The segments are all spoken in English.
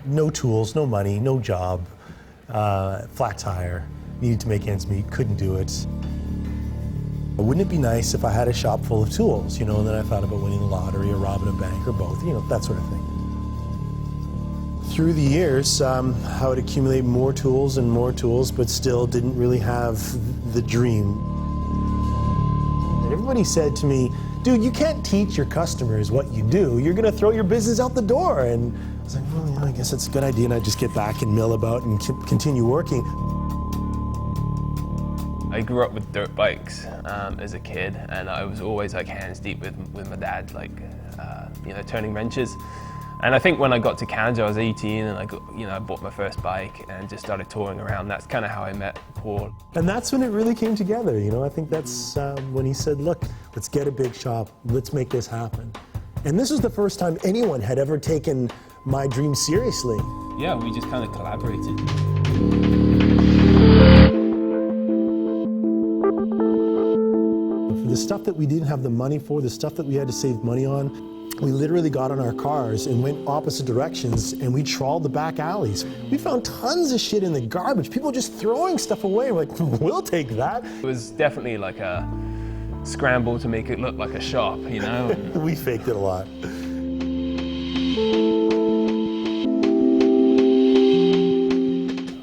no tools, no money, no job, flat tire, needed to make ends meet, couldn't do it. Wouldn't it be nice if I had a shop full of tools, you know, and then I thought about winning the lottery or robbing a bank or both, you know, that sort of thing. Through the years, I would accumulate more tools and more tools, but still didn't really have the dream. And everybody said to me, dude, you can't teach your customers what you do. You're gonna throw your business out the door. And I was like, well, yeah, I guess that's a good idea. And I just get back and mill about and continue working. I grew up with dirt bikes as a kid, and I was always like hands deep with my dad, like you know, turning wrenches. And I think when I got to Canada, I was 18, and I bought my first bike and just started touring around. That's kind of how I met Paul. And that's when it really came together. You know, I think that's when he said, "Look, let's get a big shop. Let's make this happen." And this was the first time anyone had ever taken my dream seriously. Yeah, we just kind of collaborated. For the stuff that we didn't have the money for, the stuff that we had to save money on, we literally got on our cars and went opposite directions, and we trawled the back alleys. We found tons of shit in the garbage, people just throwing stuff away. We're like, we'll take that. It was definitely like a scramble to make it look like a shop, you know? We faked it a lot.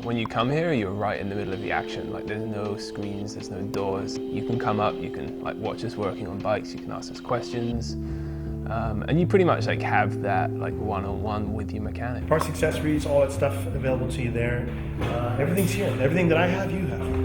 When you come here, you're right in the middle of the action. Like, there's no screens, there's no doors. You can come up, you can like watch us working on bikes, you can ask us questions. And you pretty much like have that like one-on-one with your mechanic. Parts, accessories, all that stuff available to you there. Everything's here. Everything that I have, you have.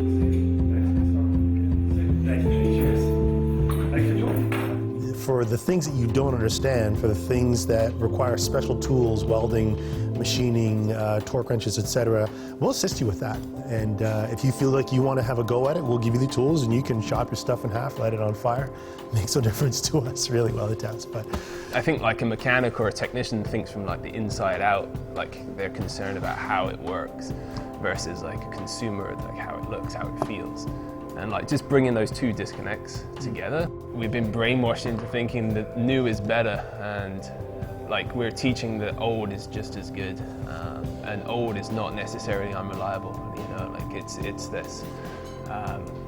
For the things that you don't understand, for the things that require special tools, welding, machining, torque wrenches, etc., we'll assist you with that. And if you feel like you want to have a go at it, we'll give you the tools, and you can chop your stuff in half, light it on fire. Makes no difference to us, really, well, it does. But I think like a mechanic or a technician thinks from like the inside out, like they're concerned about how it works, versus like a consumer, like how it looks, how it feels. And like just bringing those two disconnects together, we've been brainwashed into thinking that new is better, and like we're teaching that old is just as good, and old is not necessarily unreliable. You know, like it's this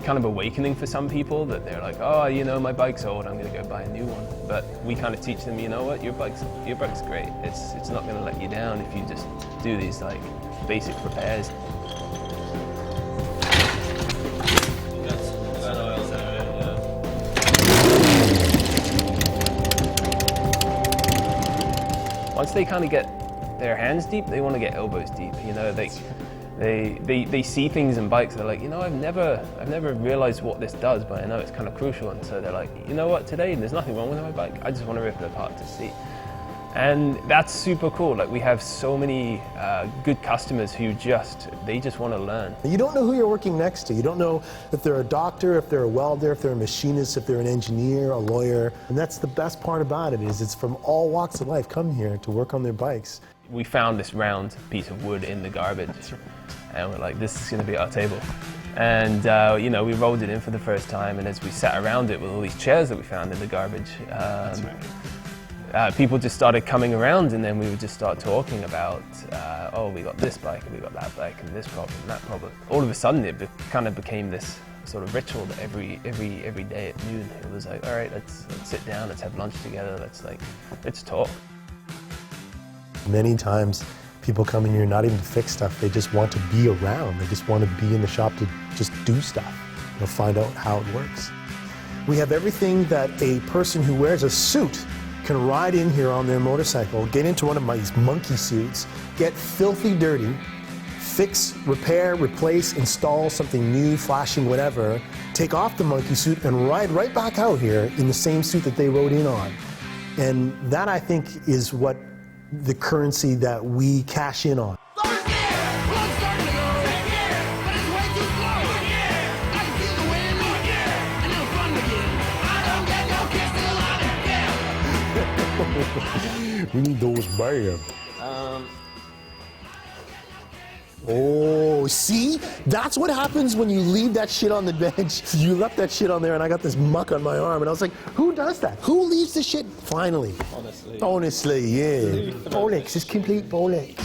kind of awakening for some people that they're like, oh, you know, my bike's old, I'm gonna go buy a new one. But we kind of teach them, you know what, your bike's great. It's not gonna let you down if you just do these like basic repairs. Once they kind of get their hands deep, they want to get elbows deep. You know, they see things in bikes. They're like, you know, I've never realized what this does, but I know it's kind of crucial. And so they're like, you know what, today there's nothing wrong with my bike. I just want to rip it apart to see. And that's super cool. Like, we have so many good customers who just want to learn. You don't know who you're working next to. You don't know if they're a doctor, if they're a welder, if they're a machinist, if they're an engineer, a lawyer. And that's the best part about it, is it's from all walks of life come here to work on their bikes. We found this round piece of wood in the garbage. And we're like, this is going to be our table. And you know, we rolled it in for the first time, and as we sat around it with all these chairs that we found in the garbage, people just started coming around, and then we would just start talking about, oh, we got this bike, and we got that bike, and this problem, and that problem. All of a sudden, it kind of became this sort of ritual that every day at noon, it was like, all right, let's sit down, let's have lunch together, let's talk. Many times, people come in here not even to fix stuff, they just want to be around. They just want to be in the shop to just do stuff, you know, find out how it works. We have everything that a person who wears a suit can ride in here on their motorcycle, get into one of these monkey suits, get filthy dirty, fix, repair, replace, install something new, flashing, whatever, take off the monkey suit and ride right back out here in the same suit that they rode in on. And that, I think, is what the currency that we cash in on. We need those bad. Oh, see? That's what happens when you leave that shit on the bench. You left that shit on there, and I got this muck on my arm, and I was like, who does that? Who leaves the shit? Finally. Honestly, yeah. Bollocks, it's complete bollocks.